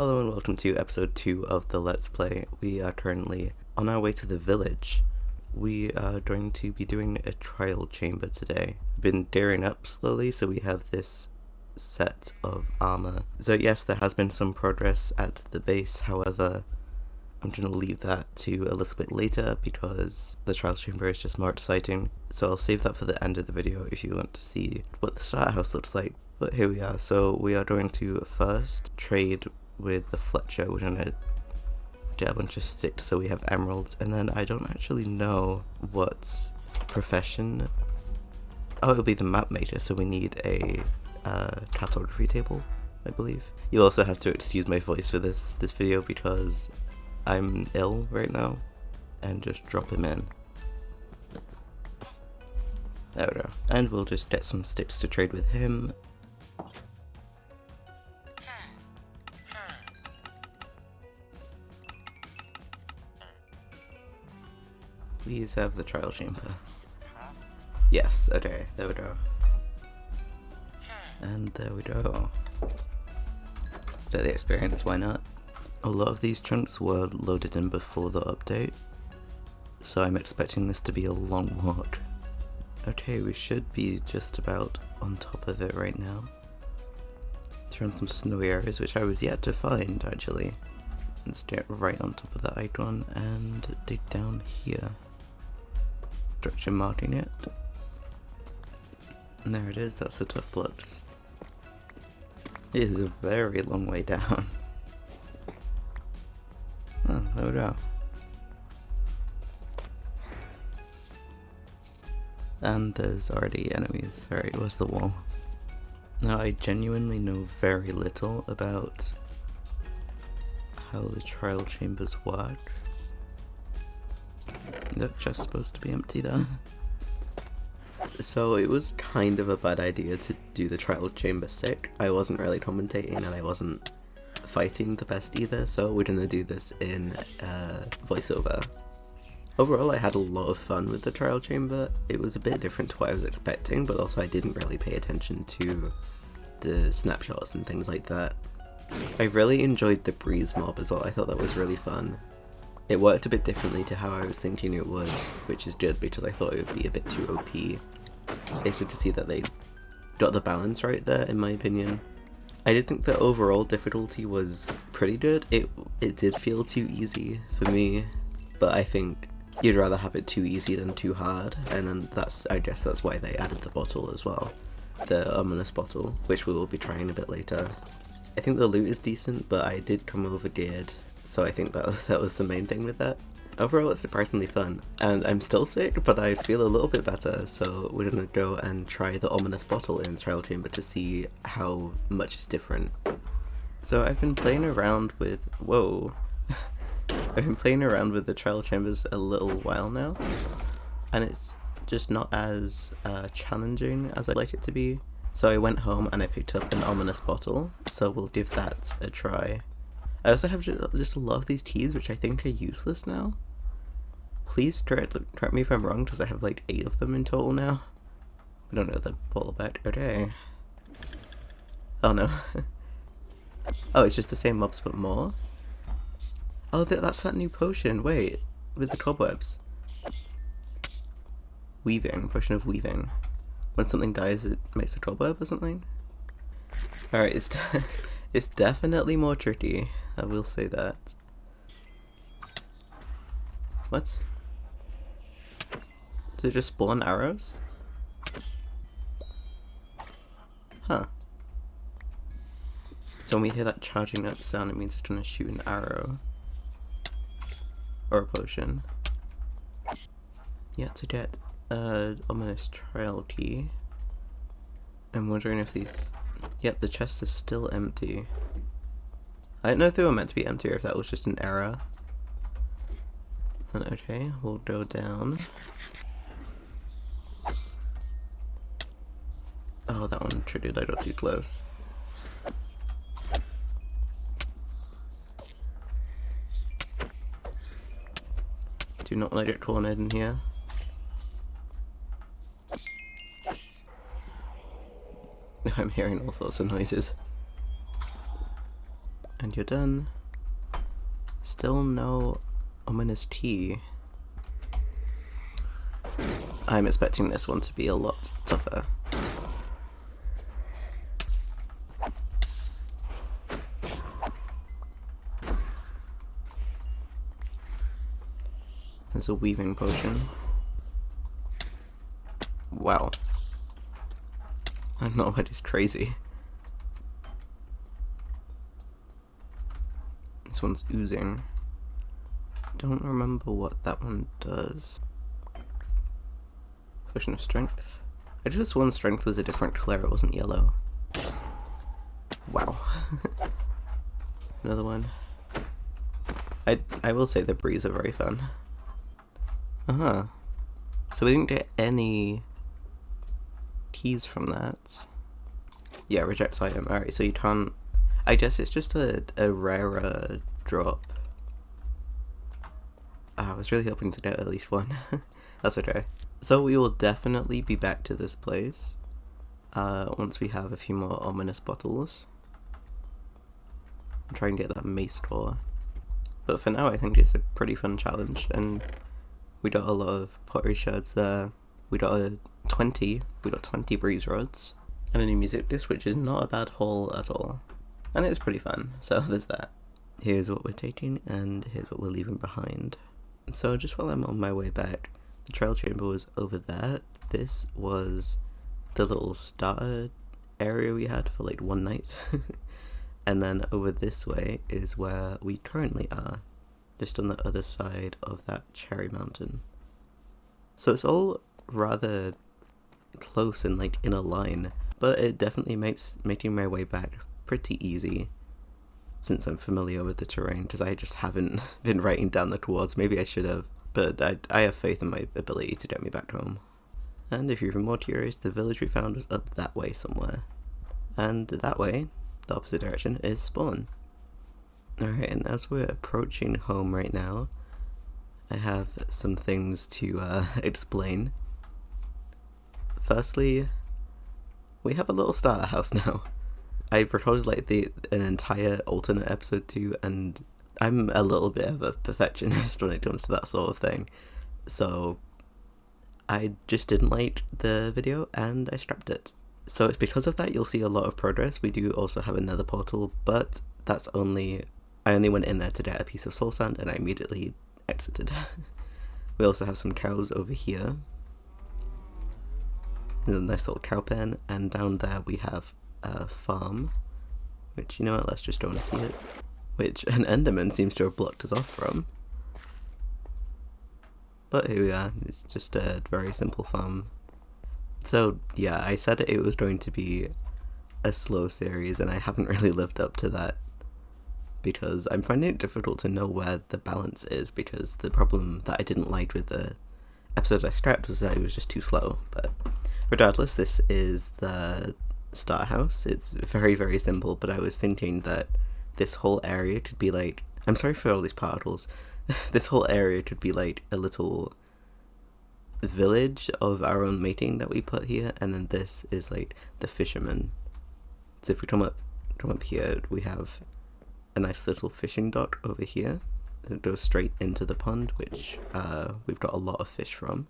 Hello and welcome to episode 2 of the Let's Play. We are currently on our way to the village. We are going to be doing a trial chamber today. We've been gearing up slowly, so we have this set of armor. So yes, there has been some progress at the base, however, I'm going to leave that to a little bit later because the trial chamber is just more exciting. So I'll save that for the end of the video if you want to see what the starter house looks like. But here we are. So we are going to first trade with the Fletcher. We're gonna get a bunch of sticks so we have emeralds, and then I don't actually know what profession. Oh, it'll be the map maker, so we need a cartography table, I believe. You'll also have to excuse my voice for this video because I'm ill right now, and just drop him in. There we go. And we'll just get some sticks to trade with him. Please have the trial chamber. Yes, okay, there we go. And there we go. Get the experience, why not? A lot of these chunks were loaded in before the update, so I'm expecting this to be a long walk. Okay, we should be just about on top of it right now. Found some snowy areas, which I was yet to find, actually. Let's get right on top of that icon and dig down here. Structure marking it. And there it is, that's the tough blocks. It is a very long way down. Oh, there we go. And there's already enemies. Alright, where's the wall? Now, I genuinely know very little about how the trial chambers work. That chest's supposed to be empty there. So it was kind of a bad idea to do the trial chamber sick. I wasn't really commentating and I wasn't fighting the best either, so we're gonna do this in voiceover. Overall, I had a lot of fun with the trial chamber. It was a bit different to what I was expecting, but also I didn't really pay attention to the snapshots and things like that. I really enjoyed the breeze mob as well. I thought that was really fun. It worked a bit differently to how I was thinking it would, which is good because I thought it would be a bit too OP. It's good to see that they got the balance right there, in my opinion. I did think the overall difficulty was pretty good. It did feel too easy for me, but I think you'd rather have it too easy than too hard, and then I guess that's why they added the bottle as well. The ominous bottle, which we will be trying a bit later. I think the loot is decent, but I did come over geared, so I think that was the main thing with that. Overall, it's surprisingly fun, and I'm still sick, but I feel a little bit better, so we're gonna go and try the ominous bottle in the trial chamber to see how much is different. So I've been playing around with, I've been playing around with the trial chambers a little while now, and it's just not as challenging as I'd like it to be. So I went home and I picked up an ominous bottle, so we'll give that a try. I also have just a lot of these keys which I think are useless now. Please correct me if I'm wrong, because I have like 8 of them in total now. We don't know the bottle back. Okay. Oh no. Oh, it's just the same mobs but more? Oh, that's that new potion. Wait, with the cobwebs. Weaving. Potion of weaving. When something dies, it makes a cobweb or something? Alright, it's definitely more tricky. I will say that. What? Does it just spawn arrows? Huh. So when we hear that charging up sound, it means it's gonna shoot an arrow. Or a potion. Yeah, to get ominous trial key. I'm wondering if these... Yep, the chest is still empty. I don't know if they were meant to be empty or if that was just an error. And okay, we'll go down. Oh, that one triggered, I got too close. Do not want to get cornered in here. I'm hearing all sorts of noises. And you're done. Still no ominous tea. I'm expecting this one to be a lot tougher. There's a weaving potion. Wow. I'm not what is crazy. This one's oozing. Don't remember what that one does. Potion of strength. I just one strength was a different color, it wasn't yellow. Wow. Another one. I will say the breeze are very fun. Uh-huh. So we didn't get any keys from that. Yeah, rejects item. Alright, so you can't... I guess it's just a rarer drop. I was really hoping to get at least one. That's okay. So we will definitely be back to this place once we have a few more ominous bottles. And try and get that mace door. But for now I think it's a pretty fun challenge, and we got a lot of pottery shards there. We got 20 breeze rods, and a new music disc, which is not a bad haul at all. And it was pretty fun, so there's that. Here's what we're taking, and here's what we're leaving behind. So just while I'm on my way back, the trial chamber was over there. This was the little starter area we had for like one night. And then over this way is where we currently are, just on the other side of that cherry mountain. So it's all rather close and like in a line, but it definitely makes making my way back pretty easy since I'm familiar with the terrain, because I just haven't been writing down the coords. Maybe I should have, but I have faith in my ability to get me back home. And if you're even more curious, the village we found was up that way somewhere, and that way, the opposite direction, is spawn. Alright, and as we're approaching home right now, I have some things to explain. Firstly, we have a little starter house now. I've recorded like an entire alternate episode too, and I'm a little bit of a perfectionist when it comes to that sort of thing. So I just didn't like the video and I scrapped it. So it's because of that you'll see a lot of progress. We do also have another portal, but that's I only went in there to get a piece of soul sand and I immediately exited. We also have some cows over here. There's a nice little cow pen, and down there we have a farm, which, you know what, let's just go and see it. Which an enderman seems to have blocked us off from. But here we are, it's just a very simple farm. So yeah, I said it was going to be a slow series, and I haven't really lived up to that, because I'm finding it difficult to know where the balance is, because the problem that I didn't like with the episode I scrapped was that it was just too slow. But regardless, this is the starter house. It's very, very simple, but I was thinking that this whole area could be like, I'm sorry for all these particles, this whole area could be like a little village of our own mating that we put here, and then this is like the fisherman. So if we come up here, we have a nice little fishing dock over here that goes straight into the pond, which we've got a lot of fish from.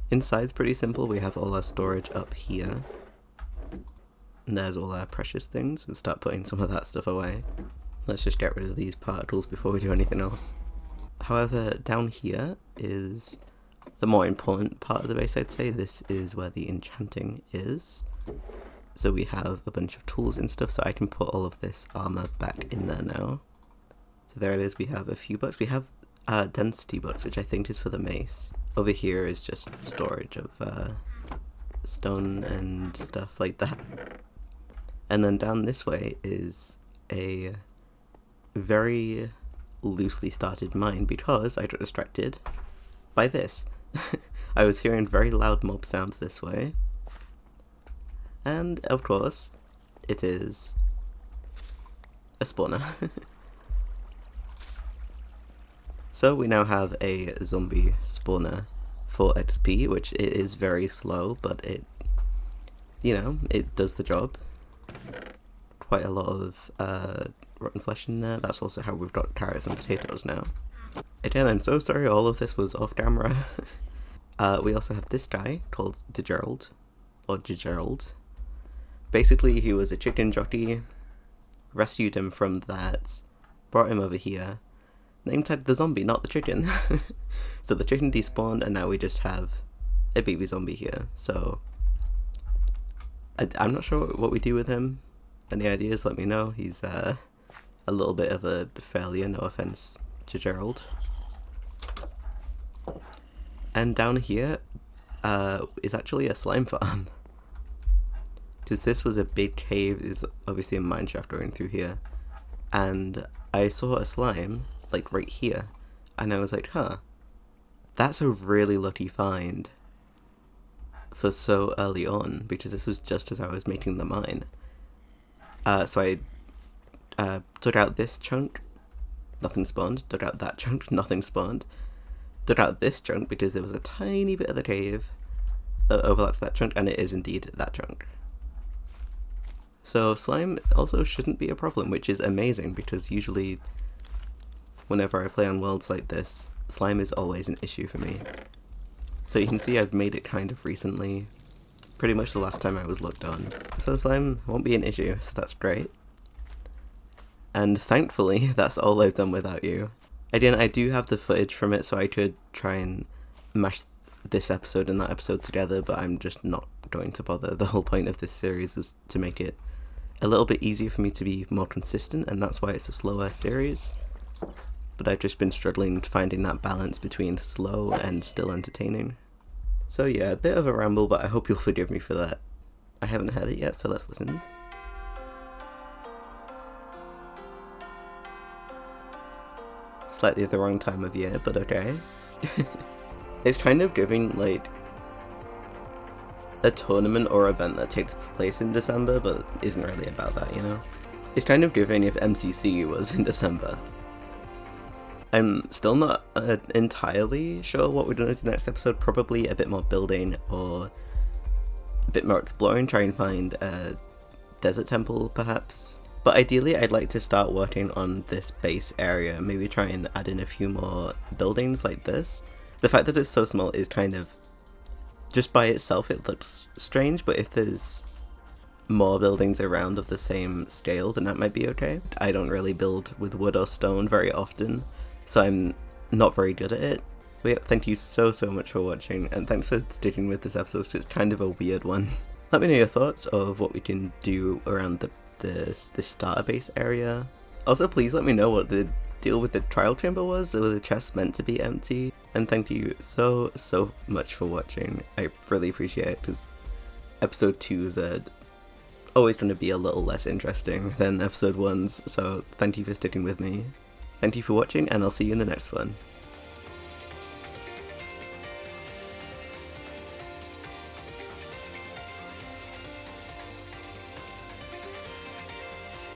Inside's pretty simple. We have all our storage up here, and there's all our precious things, and start putting some of that stuff away. Let's just get rid of these particles before we do anything else. However, down here is the more important part of the base, I'd say. This is where the enchanting is. So we have a bunch of tools and stuff, so I can put all of this armor back in there now. So there it is. We have a few books. We have density books, which I think is for the mace. Over here is just storage of stone and stuff like that. And then down this way is a very loosely started mine, because I got distracted by this. I was hearing very loud mob sounds this way, and of course it is a spawner. So we now have a zombie spawner for XP, which it is very slow, but it, you know, it does the job quite a lot of rotten flesh in there. That's also how we've got carrots and potatoes now. Again, I'm so sorry all of this was off camera. We also have this guy called DeGerald, or DeGerald. Basically, he was a chicken jockey, rescued him from that, brought him over here, name tagged the zombie, not the chicken. So the chicken despawned, and now we just have a baby zombie here. So I'm not sure what we do with him. Any ideas, let me know. He's a little bit of a failure, no offense to Gerald. And down here is actually a slime farm. Because this was a big cave, is obviously a mine shaft going through here. And I saw a slime, like right here. And I was like, huh, that's a really lucky find for so early on, because this was just as I was making the mine. So I took out this chunk, nothing spawned. Took out that chunk, nothing spawned. Took out this chunk because there was a tiny bit of the cave that overlaps that chunk, and it is indeed that chunk. So slime also shouldn't be a problem, which is amazing, because usually whenever I play on worlds like this, slime is always an issue for me. So you can see I've made it kind of recently, pretty much the last time I was looked on. So slime won't be an issue, so that's great. And thankfully, that's all I've done without you. Again, I do have the footage from it, so I could try and mash this episode and that episode together, but I'm just not going to bother. The whole point of this series is to make it a little bit easier for me to be more consistent, and that's why it's a slower series. But I've just been struggling finding that balance between slow and still entertaining. So yeah, a bit of a ramble, but I hope you'll forgive me for that. I haven't heard it yet, so let's listen. Slightly the wrong time of year, but okay. It's kind of giving like a tournament or event that takes place in December, but isn't really about that, you know? It's kind of giving if MCC was in December. I'm still not entirely sure what we're doing in the next episode. Probably a bit more building or a bit more exploring, try and find a desert temple perhaps. But ideally I'd like to start working on this base area, maybe try and add in a few more buildings like this. The fact that it's so small is kind of, just by itself it looks strange, but if there's more buildings around of the same scale, then that might be okay. I don't really build with wood or stone very often, so I'm not very good at it. But yeah, thank you so much for watching, and thanks for sticking with this episode, because it's kind of a weird one. Let me know your thoughts of what we can do around this starter base area. Also, please let me know what the deal with the trial chamber was, or the chest meant to be empty. And thank you so much for watching. I really appreciate it, because episode 2s are always going to be a little less interesting than episode 1s, so thank you for sticking with me. Thank you for watching, and I'll see you in the next one.